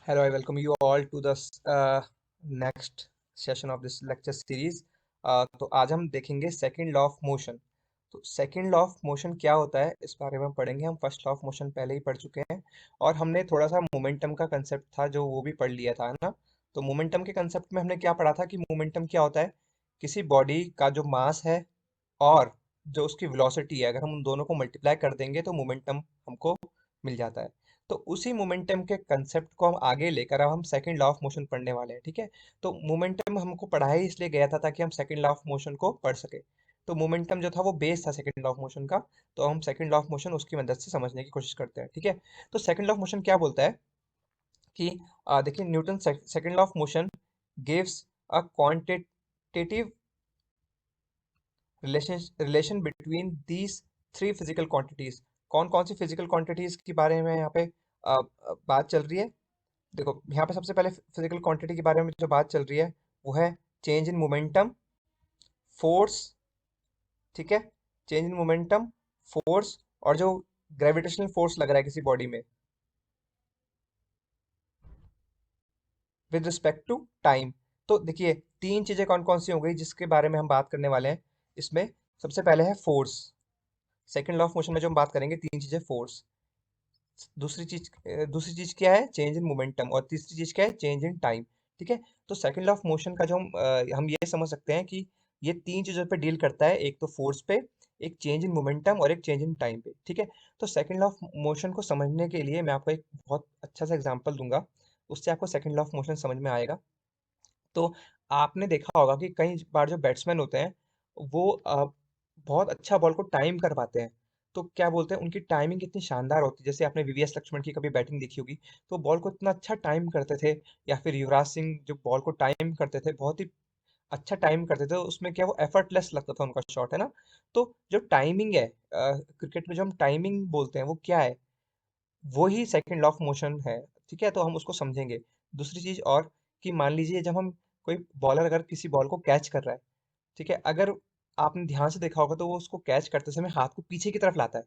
Hello, I welcome you all to the next session of this lecture series. तो आज हम देखेंगे second law of motion. तो second law of motion क्या होता है इस बारे में हम पढ़ेंगे। हम फर्स्ट लॉ ऑफ मोशन पहले ही पढ़ चुके हैं और हमने थोड़ा सा मोमेंटम का कंसेप्ट था जो वो भी पढ़ लिया था, है ना। तो मोमेंटम के कंसेप्ट में हमने क्या पढ़ा था कि मोमेंटम क्या होता है, किसी बॉडी का जो मास है और जो उसकी वेलोसिटी है, अगर हम उन दोनों को मल्टीप्लाई कर देंगे तो मोमेंटम हमको मिल जाता है। तो उसी मोमेंटम के कंसेप्ट को हम आगे लेकर अब हम सेकंड लॉ ऑफ मोशन पढ़ने वाले हैं, ठीक है। तो मोमेंटम हमको पढ़ाया ही इसलिए गया था ताकि हम सेकंड लॉ ऑफ मोशन को पढ़ सके। तो मोमेंटम जो था वो बेस था सेकंड लॉ ऑफ मोशन का। तो हम सेकंड लॉ ऑफ मोशन उसकी मदद से समझने की कोशिश करते हैं, ठीक है। तो सेकंड लॉ ऑफ मोशन क्या बोलता है कि देखिए, Newton second law of motion gives a quantitative relation between these three physical quantities. कौन कौन सी फिजिकल क्वांटिटीज के बारे में यहाँ पे बात चल रही है। देखो, यहाँ पे सबसे पहले फिजिकल क्वांटिटी के बारे में जो बात चल रही है वो है चेंज इन मोमेंटम, फोर्स, ठीक है। चेंज इन मोमेंटम, फोर्स और जो ग्रेविटेशनल फोर्स लग रहा है किसी बॉडी में विद रिस्पेक्ट टू टाइम। तो देखिए, तीन चीजें कौन कौन सी हो गई जिसके बारे में हम बात करने वाले हैं इसमें। सबसे पहले है force. Second law of motion में जो हम बात करेंगे, तीन चीजें फोर्स, दूसरी चीज क्या है, चेंज इन मोमेंटम, और तीसरी चीज क्या है, चेंज इन टाइम, ठीक है। तो सेकंड लॉ ऑफ मोशन का जो हम ये समझ सकते हैं कि ये तीन चीजों पे डील करता है, एक तो फोर्स पे, एक चेंज इन मोमेंटम और एक चेंज इन टाइम पे, ठीक है। तो सेकंड लॉ ऑफ मोशन को समझने के लिए मैं आपको एक बहुत अच्छा सा एग्जांपल दूंगा, उससे आपको सेकंड लॉ ऑफ मोशन समझ में आएगा। तो आपने देखा होगा कि कई बार जो बैट्समैन होते हैं वो बहुत अच्छा बॉल को टाइम कर पाते हैं। तो क्या बोलते हैं, उनकी टाइमिंग कितनी शानदार होती है। जैसे आपने वीवीएस लक्ष्मण की कभी बैटिंग देखी होगी, तो बॉल को इतना अच्छा टाइम करते थे। या फिर युवराज सिंह जो बॉल को टाइम करते थे, बहुत ही अच्छा टाइम करते थे, उसमें क्या वो एफर्टलेस लगता था उनका शॉट, है ना। तो जो टाइमिंग है, क्रिकेट में जो हम टाइमिंग बोलते हैं वो क्या है, वो ही सेकंड लॉ ऑफ मोशन है, ठीक है। तो हम उसको समझेंगे। दूसरी चीज और, कि मान लीजिए जब हम कोई बॉलर अगर किसी बॉल को कैच कर रहा है, ठीक है, अगर आपने ध्यान से देखा होगा तो वो उसको कैच करते समय हाथ को पीछे की तरफ लाता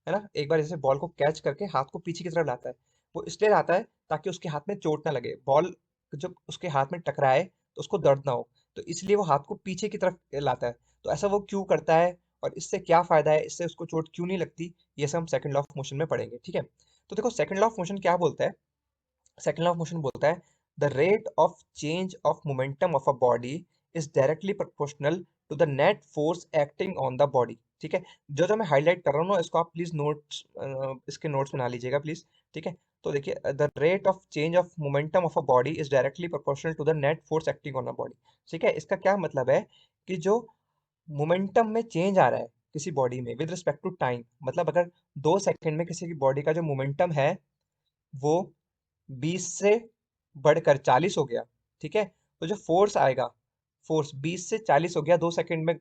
है ना। एक बार जैसे बॉल को कैच करके हाथ को पीछे की तरफ लाता है, वो इसलिए लाता है ताकि उसके हाथ में चोट ना लगे, बॉल जब उसके हाथ में टकराए तो उसको दर्द ना हो। तो इसलिए वो हाथ को पीछे की तरफ लाता है। तो ऐसा वो क्यों करता है और इससे क्या फायदा है, इससे उसको चोट क्यों नहीं लगती, ये सब हम सेकंड लॉ ऑफ मोशन में पढ़ेंगे, ठीक है। तो देखो, सेकंड लॉ ऑफ मोशन क्या बोलता है। सेकंड लॉ ऑफ मोशन बोलता है the rate of change of momentum of a body is directly proportional to the net force acting on the body, ठीक है। जो जो मैं हाईलाइट कर रहा हूँ ना, इसको आप प्लीज नोट्स, इसके नोट्स बना लीजिएगा प्लीज, ठीक है। तो देखिए, the rate of change of momentum of a body is directly proportional to the net force acting on a body, ठीक है। इसका क्या मतलब है कि जो मोमेंटम में चेंज आ रहा है किसी बॉडी में विद रिस्पेक्ट टू टाइम, मतलब अगर 2 सेकंड में किसी की बॉडी का जो मोमेंटम है वो 20 से बढ़कर 40 हो गया, ठीक है। तो जो फोर्स आएगा, फोर्स 20 से 40 हो गया 2 सेकंड में,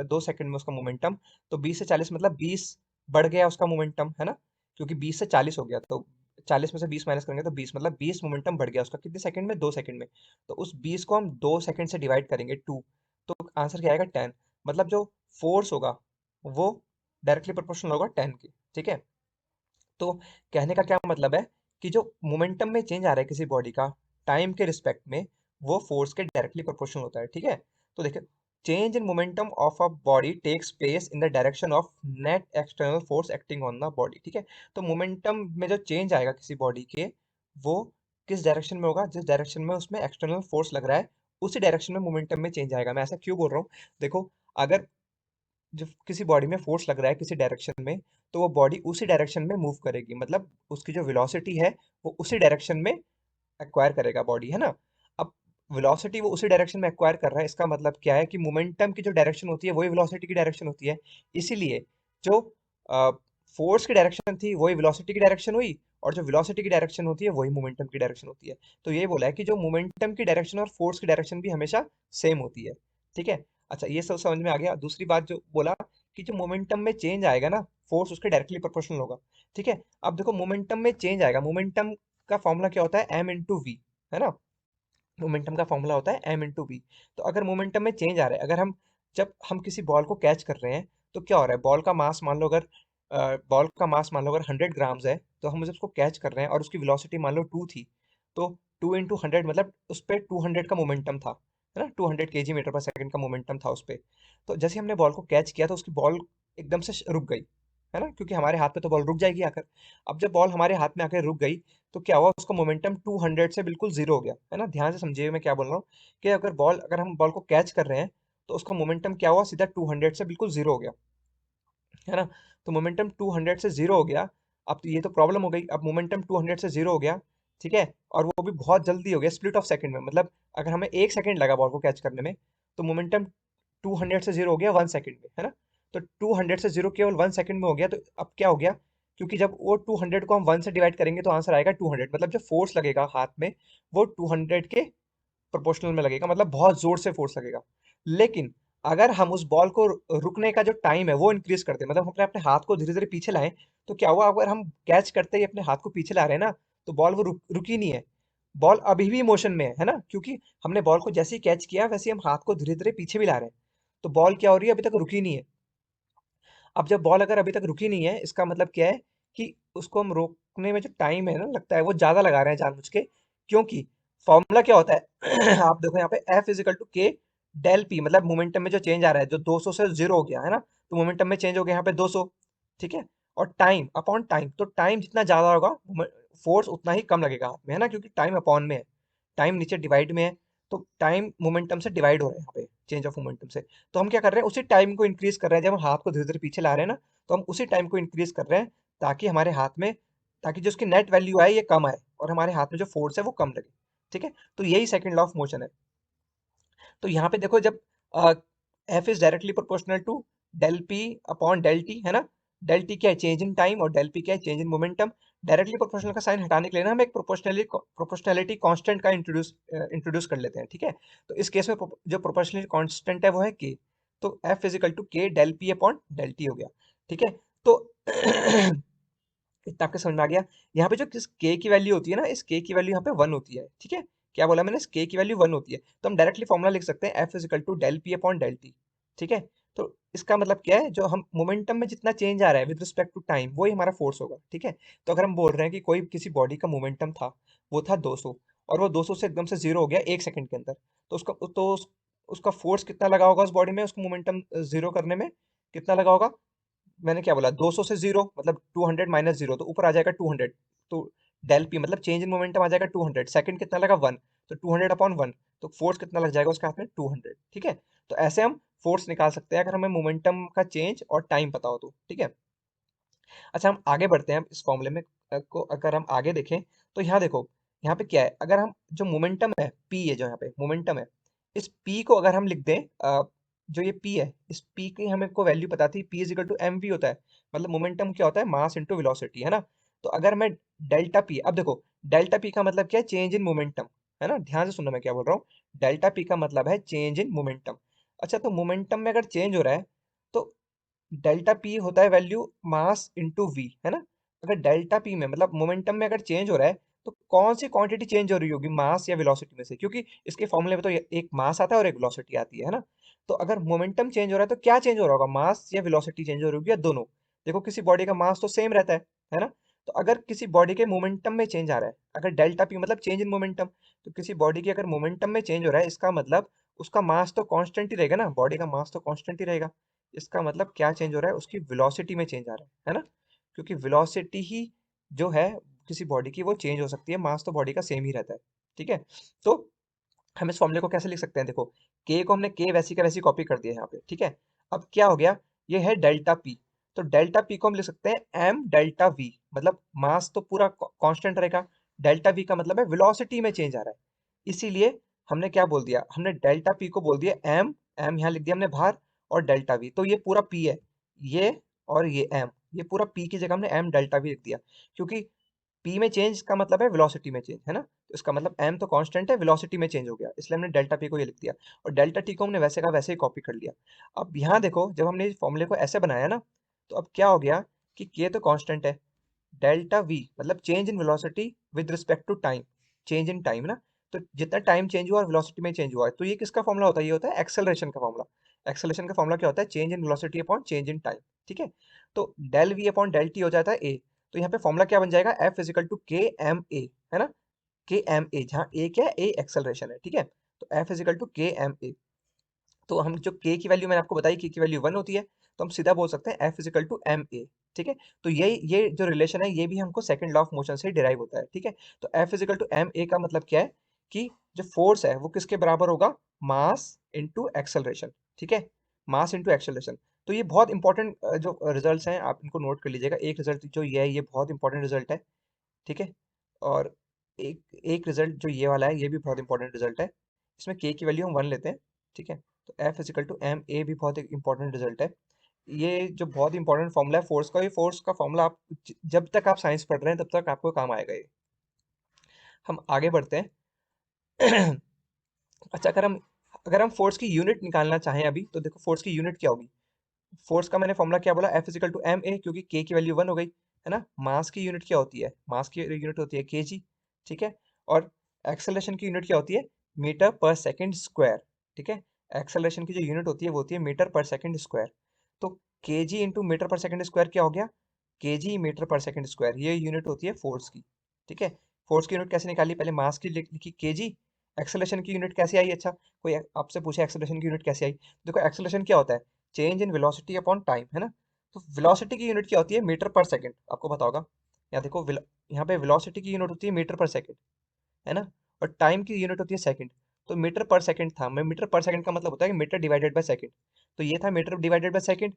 2 सेकंड में उसका मोमेंटम। तो 20 से 40 मतलब 20 बढ़ गया उसका मोमेंटम, है ना। क्योंकि 20 से 40 हो गया तो 40 में से 20 माइनस करेंगे तो 20, मतलब 20 मोमेंटम बढ़ गया उसका कितने सेकंड में, 2 सेकंड में। तो उस 20 को हम 2 सेकंड से डिवाइड करेंगे 2, तो आंसर क्या आएगा, 10। मतलब जो फोर्स होगा वो डायरेक्टली प्रोपोर्शनल होगा 10 के, ठीक है। तो कहने का क्या मतलब है कि जो मोमेंटम में चेंज आ रहा है किसी बॉडी का टाइम के रिस्पेक्ट में, वो फोर्स के डायरेक्टली प्रोपोर्शनल होता है, ठीक है। तो देखिए, change in momentum of a body takes place in the direction of net external force acting on the body, ठीक है। तो मोमेंटम में जो चेंज आएगा किसी बॉडी के, वो किस डायरेक्शन में होगा, जिस डायरेक्शन में उसमें एक्सटर्नल फोर्स लग रहा है उसी डायरेक्शन में मोमेंटम में चेंज आएगा। मैं ऐसा क्यों बोल रहा हूँ, देखो, अगर जब किसी बॉडी में फोर्स लग रहा है किसी डायरेक्शन में, तो वो बॉडी उसी डायरेक्शन में मूव करेगी, मतलब उसकी जो वेलोसिटी है वो उसी डायरेक्शन में एक्वायर करेगा बॉडी, है ना। अब वेलोसिटी वो उसी डायरेक्शन में एक्वायर कर रहा है, इसका मतलब क्या है कि मोमेंटम की जो डायरेक्शन होती है वही वेलोसिटी की डायरेक्शन होती है। इसीलिए जो फोर्स की डायरेक्शन थी वही वेलोसिटी की डायरेक्शन हुई, और जो वेलोसिटी की डायरेक्शन होती है वही मोमेंटम की डायरेक्शन होती है। तो ये बोला है कि जो मोमेंटम की डायरेक्शन और फोर्स की डायरेक्शन भी हमेशा सेम होती है, ठीक है। अच्छा, ये सब समझ में आ गया। दूसरी बात जो बोला कि जो मोमेंटम में चेंज आएगा ना, फोर्स उसके डायरेक्टली प्रोपोर्शनल होगा, ठीक है। अब देखो, मोमेंटम में चेंज आएगा, मोमेंटम का फॉर्मूला क्या होता है, एम इंटू वी, है ना। मोमेंटम का फॉर्मूला होता है एम इंटू वी। तो अगर मोमेंटम में चेंज आ रहा है, अगर हम जब हम किसी बॉल को कैच कर रहे हैं, तो क्या हो रहा है, बॉल का मास मान लो अगर, 100 ग्राम्स है, तो हम जब उसको कैच कर रहे हैं और उसकी वेलोसिटी मान लो 2 थी, तो 2 × 100 मतलब उस पर 200 का मोमेंटम था, है ना, 200 kg/s का मोमेंटम था उस पर। तो जैसे हमने बॉल को कैच किया तो उसकी बॉल एकदम से रुक गई, है ना, क्योंकि हमारे हाथ पे तो बॉल रुक जाएगी आकर। अब जब बॉल हमारे हाथ में आकर रुक गई तो क्या हुआ, उसका मोमेंटम 200 से बिल्कुल जीरो हो गया, है ना। ध्यान से समझिए मैं क्या बोल रहा हूँ, कि अगर हम बॉल को कैच कर रहे हैं तो उसका मोमेंटम क्या हुआ, सीधा 200 से बिल्कुल जीरो हो गया, है ना। तो मोमेंटम 200 से जीरो हो गया। अब तो ये तो प्रॉब्लम हो गई, अब मोमेंटम 200 से जीरो हो गया, ठीक है, और वो भी बहुत जल्दी हो गया, स्प्लिट ऑफ सेकंड में, मतलब अगर हमें 1 सेकंड लगा बॉल को कैच करने में, तो मोमेंटम 200 से जीरो हो गया 1 सेकंड में, है ना। तो 200 से जीरो केवल 1 सेकंड में हो गया, तो अब क्या हो गया, क्योंकि जब वो 200 को हम 1 से डिवाइड करेंगे तो आंसर आएगा 200, मतलब जो फोर्स लगेगा हाथ में वो 200 के प्रोपोर्शनल में लगेगा, मतलब बहुत जोर से फोर्स लगेगा। लेकिन अगर हम उस बॉल को रुकने का जो टाइम है वो इंक्रीज कर दें, मतलब हम अपने अपने हाथ को धीरे धीरे पीछे लाएं, तो क्या हुआ, अगर हम कैच करते ही अपने हाथ को पीछे ला रहे हैं ना, तो बॉल वो रुकी नहीं है, बॉल अभी भी मोशन में है ना, क्योंकि हमने बॉल को जैसे ही कैच किया वैसे ही हम हाथ को धीरे धीरे पीछे भी ला रहे हैं, तो बॉल क्या हो रही है, अभी तक रुकी नहीं है। अब जब बॉल अगर अभी तक रुकी नहीं है, इसका मतलब क्या है, कि उसको हम रोकने में जो टाइम है ना लगता है, वो ज्यादा लगा रहे हैं जानबूझ के, क्योंकि फॉर्मूला क्या होता है आप देखो यहाँ पे F = K डेल पी, मतलब मोमेंटम में जो चेंज आ रहा है, जो 200 से जीरो हो गया है ना, तो मोमेंटम में चेंज हो गया यहाँ पे 200, ठीक है, और टाइम अपॉन टाइम, तो टाइम जितना ज्यादा होगा फोर्स उतना ही कम लगेगा हाथ में, है ना, क्योंकि टाइम अपॉन में है, टाइम नीचे डिवाइड में है, तो टाइम मोमेंटम से डिवाइड हो रहा है यहाँ पे, चेंज ऑफ मोमेंटम से। तो हम क्या कर रहे हैं, उसी टाइम को इंक्रीज कर रहे हैं, जब हम हाथ को धीरे धीरे पीछे ला रहे हैं ना, तो हम उसी टाइम को इंक्रीज कर रहे हैं, ताकि हमारे हाथ में, ताकि जो उसकी नेट वैल्यू आए ये कम आए, और हमारे हाथ में जो फोर्स है वो कम लगे, ठीक है। तो यही सेकंड लॉ ऑफ मोशन है। तो यहाँ पे देखो, जब F is directly proportional to del p upon del t, है ना, डेल टी क्या है, चेंज इन टाइम, और डेल पी क्या है, change in momentum. Directly proportional का साइन हटाने के लिए ना हम एक प्रोपोर्शनलिटी कांस्टेंट का इंट्रोड्यूस कर लेते हैं, ठीक है। तो इस केस में जो प्रोपोर्शनलिटी कांस्टेंट है वो है के, तो F is equal to k del p upon del t हो गया, ठीक है। तो इतना आपके समझ में आ गया। यहाँ पे जो किस के की वैल्यू होती है ना, इस के की वैल्यू यहाँ पे 1 होती है, ठीक है। क्या बोला मैंने, इस के की वैल्यू 1 होती है, तो हम डायरेक्टली फॉर्मूला लिख सकते हैं F is equal to del p upon del t, ठीक है। तो इसका मतलब क्या है, जो हम मोमेंटम में जितना चेंज आ रहा है विद रिस्पेक्ट टू टाइम, वही हमारा फोर्स होगा, ठीक है। तो अगर हम बोल रहे हैं कि कोई किसी बॉडी का मोमेंटम था, वो था 200, और वो 200 से एकदम से जीरो हो गया 1 सेकंड के अंदर, तो उसका फोर्स कितना लगा होगा उस बॉडी में, उसको मोमेंटम जीरो करने में कितना लगा होगा। मैंने क्या बोला, 200 से जीरो मतलब 200 माइनस जीरो, तो ऊपर आ जाएगा 200, तो डेल पी मतलब चेंज इन मोमेंटम आ जाएगा 200, सेकंड कितना लगा 1, तो 200 अपॉन 1, तो फोर्स कितना लग जाएगा उसके हाथ में 200, ठीक है। तो ऐसे हम फोर्स निकाल सकते हैं अगर हमें मोमेंटम का चेंज और टाइम पता हो तो, ठीक है। अच्छा, हम आगे बढ़ते हैं इस फॉर्मूले में, को अगर हम आगे देखें, तो यहाँ देखो, यहाँ पे क्या है, अगर हम जो मोमेंटम है पी है, जो यहाँ पे मोमेंटम है, इस पी को अगर हम लिख दें, जो ये पी है, इस पी की हमें को वैल्यू पता थी, p is equal to m v होता है, मतलब मोमेंटम क्या होता है, मास इंटू वेलोसिटी, है ना। तो अगर मैं डेल्टा पी, अब देखो डेल्टा पी का मतलब क्या है, चेंज इन मोमेंटम, है ना, ध्यान से सुनना मैं क्या बोल रहा हूँ। डेल्टा पी का मतलब है चेंज इन मोमेंटम। अच्छा, तो मोमेंटम में अगर चेंज हो रहा है, तो डेल्टा पी होता है वैल्यू मास इंटू वी, है ना। अगर डेल्टा पी में मतलब मोमेंटम में अगर चेंज हो रहा है, तो कौन सी क्वांटिटी चेंज हो रही होगी, मास या वेलोसिटी में से, क्योंकि इसके फॉर्मूले में तो एक मास आता है और एक वेलोसिटी आती है ना। तो अगर मोमेंटम चेंज हो रहा है तो क्या चेंज हो रहा होगा, मास या वेलोसिटी चेंज हो रही होगी, या दोनों। देखो किसी बॉडी का मास तो सेम रहता है ना। तो अगर किसी बॉडी के मोमेंटम में चेंज आ रहा है, अगर डेल्टा पी मतलब चेंज इन मोमेंटम, तो किसी बॉडी की अगर मोमेंटम में चेंज हो रहा है, इसका मतलब उसका मास तो कांस्टेंट ही रहेगा ना, बॉडी का मास तो कांस्टेंट ही रहेगा। इसका मतलब क्या चेंज हो रहा है, उसकी वेलोसिटी में चेंज आ रहा है ना, क्योंकि वेलोसिटी ही जो है किसी बॉडी की वो चेंज हो सकती है, मास तो बॉडी का सेम ही रहता है, ठीक है। तो हम इस फॉर्मूले को कैसे लिख सकते हैं, देखो के को हमने के वैसी का वैसी कॉपी कर दिया यहाँ पे, ठीक है। अब क्या हो गया, ये है डेल्टा पी, तो डेल्टा पी को हम लिख सकते हैं एम डेल्टा वी, मतलब मास तो पूरा कांस्टेंट रहेगा, डेल्टा वी का मतलब है वेलोसिटी में चेंज आ रहा है, इसीलिए हमने क्या बोल दिया, हमने डेल्टा पी को बोल दिया एम, एम यहाँ लिख दिया हमने बाहर, और डेल्टा वी, तो ये पूरा पी है, ये और ये एम, ये पूरा पी की जगह हमने एम डेल्टा वी लिख दिया, क्योंकि पी में चेंज का मतलब है वेलोसिटी में चेंज, है ना। तो इसका मतलब एम तो कांस्टेंट है, वेलोसिटी में चेंज हो गया, इसलिए हमने डेल्टा पी को ये लिख दिया, और डेल्टा टी को हमने वैसे का वैसे ही कॉपी कर लिया। अब यहाँ देखो, जब हमने इस फॉर्मूले को ऐसे बनाया ना, तो अब क्या हो गया, कि के तो कांस्टेंट है, डेल्टा वी मतलब change in velocity with respect to time, change in time ना, तो जितना टाइम चेंज हुआ और वेलोसिटी में चेंज हुआ है, तो ये किसका फॉर्मूला होता है, ये होता है एक्सेलरेशन का फॉर्मूला। एक्सेलरेशन का फॉर्मूला क्या होता है, change in velocity upon change in time, ठीक है। तो del v upon del t हो जाता है ए, तो यहाँ पे फॉर्मूला क्या बन जाएगा, एफ इजिकल टू के एम ए, है ना। के एम ए, जहाँ ए क्या है, ए एक्सेलरेशन है, ठीक है। तो एफ इज इक्वल टू के एम ए। तो हम जो के की वैल्यू मैंने आपको बताई, के की वैल्यू 1 होती है, तो हम सीधा बोल सकते हैं F is equal to m a, ठीक है। तो ये जो रिलेशन है ये भी हमको सेकंड लॉ ऑफ मोशन से डिराइव होता है, ठीक है। तो F is equal to m a का मतलब क्या है कि जो फोर्स है वो किसके बराबर होगा, मास इंटू एक्सेलरेशन, ठीक है। Mass into acceleration. तो ये बहुत इंपॉर्टेंट जो रिजल्ट्स हैं आप इनको नोट कर लीजिएगा। एक रिजल्ट जो ये है ये बहुत इंपॉर्टेंट रिजल्ट है, ठीक है। और एक एक रिजल्ट जो ये वाला है ये भी बहुत इंपॉर्टेंट रिजल्ट है। इसमें के की वैल्यू हम 1 लेते हैं, ठीक है। तो F is equal to m a भी बहुत एक इंपॉर्टेंट रिजल्ट है। ये जो बहुत इंपॉर्टेंट फॉर्मूला है फोर्स का, ये फोर्स का फॉर्मूला आप जब तक आप साइंस पढ़ रहे हैं तब तक आपको काम आएगा ये। हम आगे बढ़ते हैं। अच्छा, अगर हम फोर्स की यूनिट निकालना चाहें अभी, तो देखो फोर्स की यूनिट क्या होगी। फोर्स का मैंने फॉर्मूला क्या बोला, F is equal to m a, क्योंकि के की वैल्यू 1 हो गई है ना। मास की यूनिट क्या होती है, मास की यूनिट होती है केजी, ठीक है। और एक्सेलरेशन की यूनिट क्या होती है, मीटर पर सेकंड स्क्वायर, ठीक है। एक्सेलरेशन की जो यूनिट होती है वो होती है मीटर पर सेकंड स्क्वायर। तो केजी इंटू मीटर पर सेकंड स्क्वायर क्या हो गया, केजी मीटर पर सेकंड स्क्वायर, ये यूनिट होती है फोर्स की, ठीक है। फोर्स की यूनिट कैसे निकाली, पहले मास की लिखी केजी। एक्सेलरेशन की यूनिट कैसे आई, अच्छा कोई आपसे पूछे एक्सेलरेशन की यूनिट कैसे आई, देखो एक्सेलरेशन क्या होता है, change in velocity upon time, है ना। तो वेलोसिटी की यूनिट क्या होती है, मीटर पर सेकंड, आपको पता होगा। यहाँ देखो यहाँ पे वेलोसिटी की यूनिट होती है मीटर पर सेकंड, है ना। और टाइम की यूनिट होती है सेकंड। तो मीटर पर सेकंड था, मैं मीटर पर सेकंड का मतलब होता है कि मीटर डिवाइडेड बाय सेकंड। तो ये था मीटर डिवाइडेड बाय सेकंड,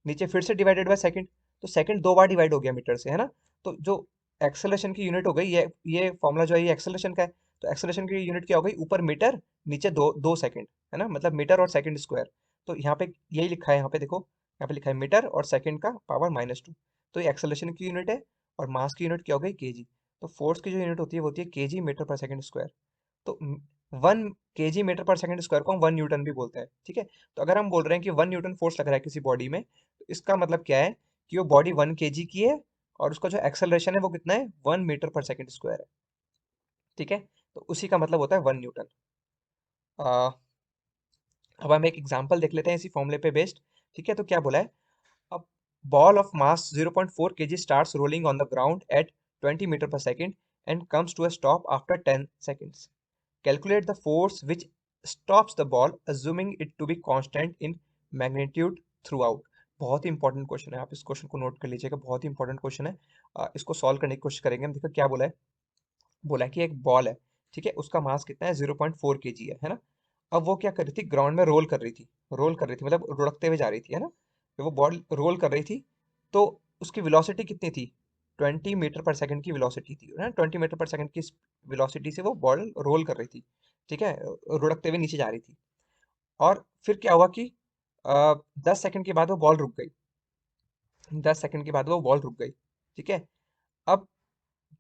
नीचे फिर से डिवाइडेड बाय सेकंड। तो सेकंड दो बार डिवाइड हो गया मीटर से, है ना। तो जो एक्सेलरेशन की यूनिट हो गई, ये फॉर्मूला जो है ये एक्सेलरेशन का है। तो एक्सेलरेशन की यूनिट क्या हो गई, ऊपर मीटर, नीचे दो दो सेकंड, है ना, मतलब मीटर और सेकंड स्क्वायर। तो यहाँ पे यही लिखा है, यहाँ पे देखो, यहाँ पे लिखा है मीटर और सेकंड का पावर -2। तो ये एक्सेलरेशन की यूनिट है। और मास की यूनिट क्या हो गई, केजी। तो फोर्स की जो यूनिट होती है वो होती है केजी मीटर पर सेकंड स्क्वायर। तो 1 केजी मीटर पर सेकंड स्क्वायर को हम 1 न्यूटन भी बोलते हैं, ठीक है। तो अगर हम बोल रहे हैं कि 1 न्यूटन फोर्स लग रहा है किसी बॉडी में, तो इसका मतलब क्या है कि वो बॉडी 1 केजी की है, और उसका जो एक्सेलरेशन है वो कितना है, 1 मीटर पर सेकंड स्क्वायर है, ठीक है। तो उसी का मतलब होता है 1 न्यूटन। आ, अब हम एक एग्जांपल देख लेते हैं इसी फॉर्मूले पे बेस्ड, ठीक है। तो क्या बोला है, अब ball of mass 0.4 kg starts rolling on the ground at 20 meter per second and comes to a stop after 10 seconds. Calculate the force which stops the ball, assuming it to be constant in magnitude throughout. बहुत ही important question है, आप इस question को note कर लीजिएगा, बहुत ही important question है। इसको सॉल्व करने की कोशिश करेंगे हम। देखो क्या बोला है, बोला है कि एक बॉल है, ठीक है, उसका मास कितना है, 0.4 kg है ना। अब वो क्या कर रही थी, ग्राउंड में रोल कर रही थी, रोल कर रही थी मतलब लुढ़कते हुए जा रही थी, है ना। जब वो बॉल रोल कर रही थी तो उसकी वेलोसिटी कितनी थी, 20 मीटर पर सेकंड की वेलोसिटी थी, है ना। 20 मीटर पर सेकंड की वेलोसिटी से वो बॉल रोल कर रही थी, ठीक है, लुढ़कते हुए नीचे जा रही थी। और फिर क्या हुआ कि 10 सेकंड के बाद वो बॉल रुक गई, 10 सेकंड के बाद वो बॉल रुक गई, ठीक है। अब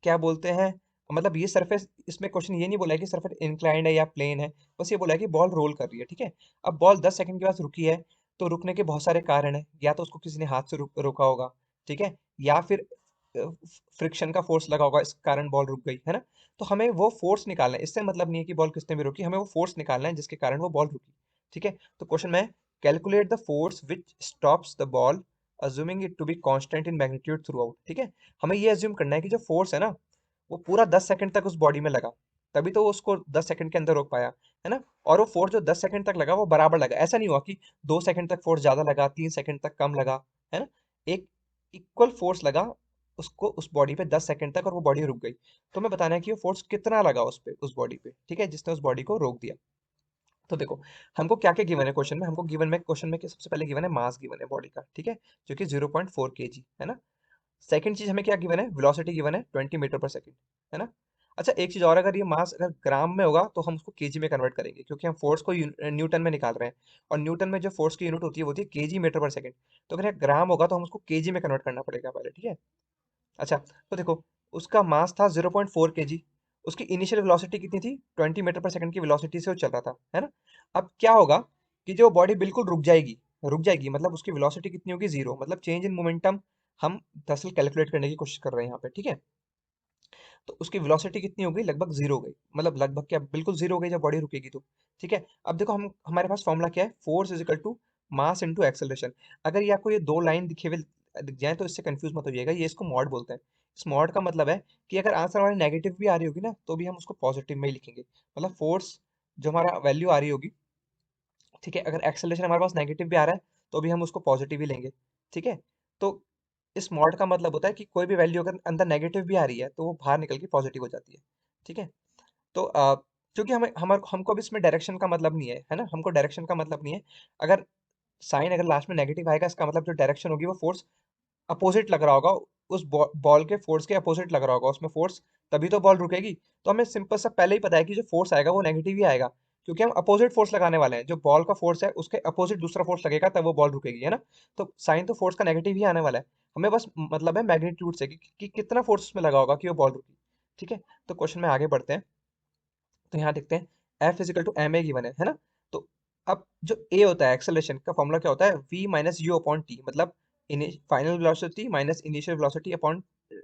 क्या बोलते हैं, मतलब ये सरफेस, इसमें क्वेश्चन ये नहीं बोला है कि सरफेस इंक्लाइंड है या प्लेन है, बस ये बोला है कि बॉल रोल कर रही है, ठीक है। अब बॉल 10 सेकंड के बाद रुकी है, तो रुकने के बहुत सारे कारण हैं, या तो उसको किसी ने हाथ से रोका होगा, ठीक है, या फिर फ्रिक्शन का फोर्स लगा होगा, इस कारण बॉल रुक गई, है ना। तो हमें वो फोर्स निकालना है, इससे मतलब नहीं है कि बॉल किसने भी रोकी, हमें वो फोर्स निकालना है जिसके कारण वो बॉल रुकी, ठीक है। तो क्वेश्चन में calculate the force which stops the ball assuming it to be constant in magnitude throughout, ठीक है। हमें ये अज्यूम करना है कि जो फोर्स है ना वो पूरा 10 सेकंड तक उस बॉडी में लगा, तभी तो वो उसको 10 सेकंड के अंदर रोक पाया, है ना। और वो फोर्स जो 10 सेकंड तक लगा वो बराबर लगा, ऐसा नहीं हुआ कि 2 सेकंड तक फोर्स ज्यादा लगा, 3 सेकंड तक कम लगा, है ना। एक इक्वल फोर्स लगा उसको, उस बॉडी पे 10 सेकंड तक, और वो बॉडी रुक गई। तो हमें बताना है कि वो फोर्स कितना लगा उस पे, उस बॉडी पे, ठीक है, जिसने उस बॉडी को रोक दिया। तो देखो हमको क्या क्या गिवन है क्वेश्चन में, हमको गिवन में, क्वेश्चन में सबसे पहले गिवन है मास गिवन है बॉडी का, ठीक है, जो कि 0.4 kg है ना। सेकंड चीज हमें क्या गिवन है, वेलोसिटी गिवन है 20 मीटर पर सेकंड, है ना। अच्छा एक चीज और, अगर ये मास अगर ग्राम में होगा तो हम उसको केजी में कन्वर्ट करेंगे, क्योंकि हम फोर्स को न्यूटन में निकाल रहे हैं, और न्यूटन में जो फोर्स की यूनिट होती है वो होती है केजी मीटर पर सेकंड। तो अगर ये ग्राम होगा तो हम उसको केजी में कन्वर्ट करना पड़ेगा पहले, ठीक है। अच्छा तो देखो, उसका मास था 0.4 kg, उसकी इनिशियल वेलोसिटी कितनी थी, 20 मीटर पर सेकंड की वेलोसिटी से वो चल रहा था, है ना। अब क्या होगा कि जो बॉडी बिल्कुल रुक जाएगी, रुक जाएगी मतलब उसकी वेलोसिटी कितनी होगी, जीरो, मतलब चेंज इन मोमेंटम हम दरअसल कैलकुलेट करने की कोशिश कर रहे हैं यहाँ पे, ठीक है। तो उसकी वेलोसिटी कितनी हो गई, लगभग जीरो हो गई, मतलब लगभग क्या, बिल्कुल जीरो हो गई जब बॉडी रुकेगी तो, ठीक है। अब देखो हम, हमारे पास फॉर्मूला क्या है, force is equal to mass into acceleration. अगर ये आपको ये दो लाइन दिखे हुए दिख जाए तो इससे कंफ्यूज मत होइएगा, ये इसको मॉड बोलते हैं। स्मॉड का मतलब है कि अगर आंसर हमारी नेगेटिव भी आ रही होगी ना तो भी हम उसको पॉजिटिव में ही लिखेंगे। मतलब फोर्स जो हमारा वैल्यू आ रही होगी, ठीक है, अगर एक्सेलरेशन हमारे पास नेगेटिव भी आ रहा है तो भी हम उसको पॉजिटिव ही लेंगे। ठीक है, तो इस मॉड का मतलब होता है कि कोई भी वैल्यू अगर अंदर नेगेटिव भी आ रही है तो वो बाहर निकल के पॉजिटिव हो जाती है। ठीक है, तो क्योंकि हमें हमको अब इसमें डायरेक्शन का मतलब नहीं है ना, हमको डायरेक्शन का मतलब नहीं है। अगर साइन अगर लास्ट में नेगेटिव आएगा इसका मतलब जो डायरेक्शन होगी वो फोर्स अपोजिट लग रहा होगा, उस बॉल के फोर्स के अपोजिट लग रहा होगा उसमें फोर्स, तभी तो बॉल रुकेगी। तो हमें सिंपल सा पहले ही पता है कि जो फोर्स आएगा वो नेगेटिव ही आएगा, क्योंकि हम अपोजिट फोर्स लगाने वाले हैं। जो बॉल का फोर्स है उसके अपोजिट दूसरा फोर्स लगेगा तब वो बॉल रुकेगी, है ना। तो साइन तो फोर्स का नेगेटिव ही आने वाला है। हमें बस मतलब है मैग्नीट्यूड से कि कितना फोर्स उसमें लगा होगा कि वो बॉल रुकी। ठीक है, तो क्वेश्चन में आगे बढ़ते हैं। तो यहाँ देखते हैं F is equal to m a given है ना। तो अब जो ए होता है एक्सेलरेशन का फॉर्मूला क्या होता है, v minus u upon t, मतलब final velocity minus initial velocity upon,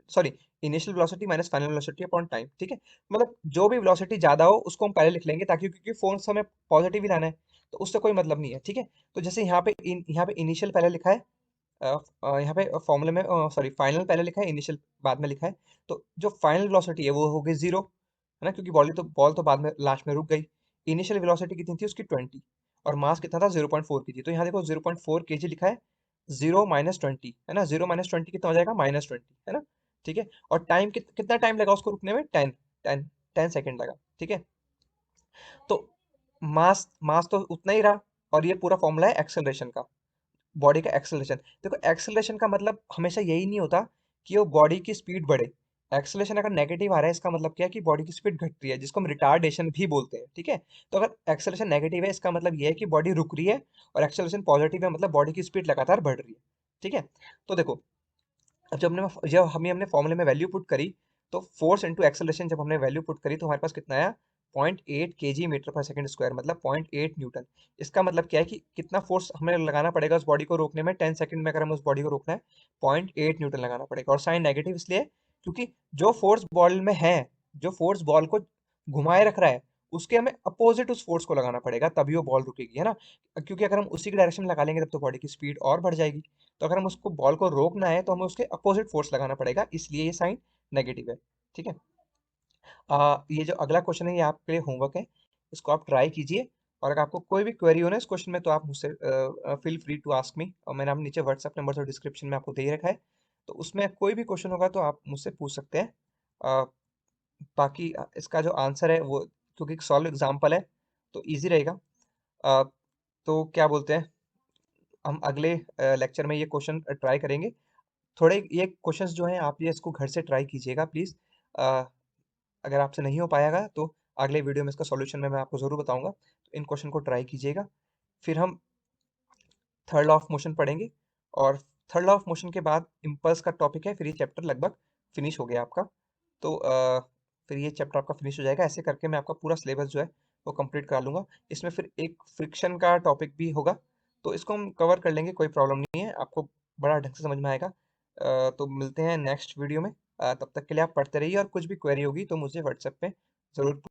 sorry, initial velocity minus final velocity upon time. ठीक है, मतलब जो भी वेलोसिटी ज्यादा हो उसको हम पहले लिख लेंगे, ताकि क्योंकि फोर्स हमें पॉजिटिव ही लाना है तो उससे कोई मतलब नहीं है। ठीक है, तो जैसे यहाँ पे इनिशियल पहले लिखा है, यहाँ पे फॉर्मूले में, सॉरी, फाइनल पहले लिखा है, इनिशियल बाद में लिखा है। तो जो फाइनल वेलोसिटी है वो हो गई 0, है ना, क्योंकि बॉल तो बाद में लास्ट में रुक गई। इनिशियल वेलोसिटी कितनी थी उसकी 20, और मास कितना था 0.4 की थी। तो यहाँ देखो 0.4 केजी लिखा है, 0 - 20, है ना, 0 - 20 कितना हो जाएगा, -20, है ना। ठीक है, और टाइम कितना टाइम लगा उसको रुकने में, 10 सेकेंड लगा। ठीक है, तो मास मास तो उतना ही रहा, और ये पूरा फॉर्मूला है एक्सेलरेशन का, बॉडी का एक्सेलरेशन। देखो एक्सेलरेशन का मतलब हमेशा यही नहीं होता कि वो बॉडी की स्पीड बढ़े। एक्सेलरेशन अगर नेगेटिव आ रहा है इसका मतलब क्या है कि बॉडी की स्पीड घट रही है, जिसको हम रिटार्डेशन भी बोलते हैं। ठीक है, तो अगर एक्सेलरेशन नेगेटिव है इसका मतलब ये है कि बॉडी रुक रही है, और एक्सेलरेशन पॉजिटिव है मतलब बॉडी की स्पीड लगातार बढ़ रही है। ठीक है, तो देखो अब जब हमने फॉर्मूले में वैल्यू पुट करी, तो फोर्स इंटू एक्सेलरेशन जब हमने वैल्यू पुट करी तो हमारे पास कितना आया, 0.8 kg मीटर पर सेकंड स्क्वायर, मतलब 0.8 न्यूटन। इसका मतलब क्या है कि कितना फोर्स हमें लगाना पड़ेगा उस बॉडी को रोकने में, 10 सेकंड में अगर हमें उस बॉडी को रोकना है 0.8 न्यूटन लगाना पड़ेगा। और साइन नेगेटिव इसलिए क्योंकि जो फोर्स बॉल में है, जो फोर्स बॉल को घुमाए रख रहा है, उसके हमें अपोजिट उस फोर्स को लगाना पड़ेगा तभी वो बॉल रुकेगी, है ना। क्योंकि अगर हम उसी की डायरेक्शन में लगा लेंगे तब तो बॉडी की स्पीड और बढ़ जाएगी। तो अगर हम उसको बॉल को रोकना है तो हमें उसके अपोजिट फोर्स लगाना पड़ेगा, इसलिए ये साइन नेगेटिव है। ठीक है, ये जो अगला क्वेश्चन है ये आपके लिए होमवर्क है, इसको आप ट्राई कीजिए। और अगर आपको कोई भी क्वेरी हो ना इस क्वेश्चन में तो आप मुझसे feel free to ask me, और मैंने आप नीचे व्हाट्सएप नंबर तो डिस्क्रिप्शन में आपको दे ही रखा है। तो उसमें कोई भी क्वेश्चन होगा तो आप मुझसे पूछ सकते हैं। अ, बाकी इसका जो आंसर है वो, क्योंकि सॉल्व एग्जाम्पल है तो इजी रहेगा। अ, तो क्या बोलते हैं, हम अगले लेक्चर में ये क्वेश्चन ट्राई करेंगे। थोड़े ये क्वेश्चंस जो हैं आप ये इसको घर से ट्राई कीजिएगा प्लीज़। अगर आपसे नहीं हो पाएगा तो अगले वीडियो में इसका सॉल्यूशन में मैं आपको ज़रूर बताऊंगा, तो इन क्वेश्चन को ट्राई कीजिएगा। फिर हम थर्ड लॉ ऑफ मोशन पढ़ेंगे, और थर्ड लॉ ऑफ मोशन के बाद इम्पल्स का टॉपिक है, फिर ये चैप्टर लगभग फिनिश हो गया आपका। तो फिर ये चैप्टर आपका फिनिश हो जाएगा। ऐसे करके मैं आपका पूरा सिलेबस जो है वो कंप्लीट करा लूँगा। इसमें फिर एक फ्रिक्शन का टॉपिक भी होगा, तो इसको हम कवर कर लेंगे, कोई प्रॉब्लम नहीं है, आपको बड़ा ढंग से समझ में आएगा। तो मिलते हैं नेक्स्ट वीडियो में। तब तक के लिए आप पढ़ते रहिए, और कुछ भी क्वेरी होगी तो मुझे व्हाट्सएप पे ज़रूर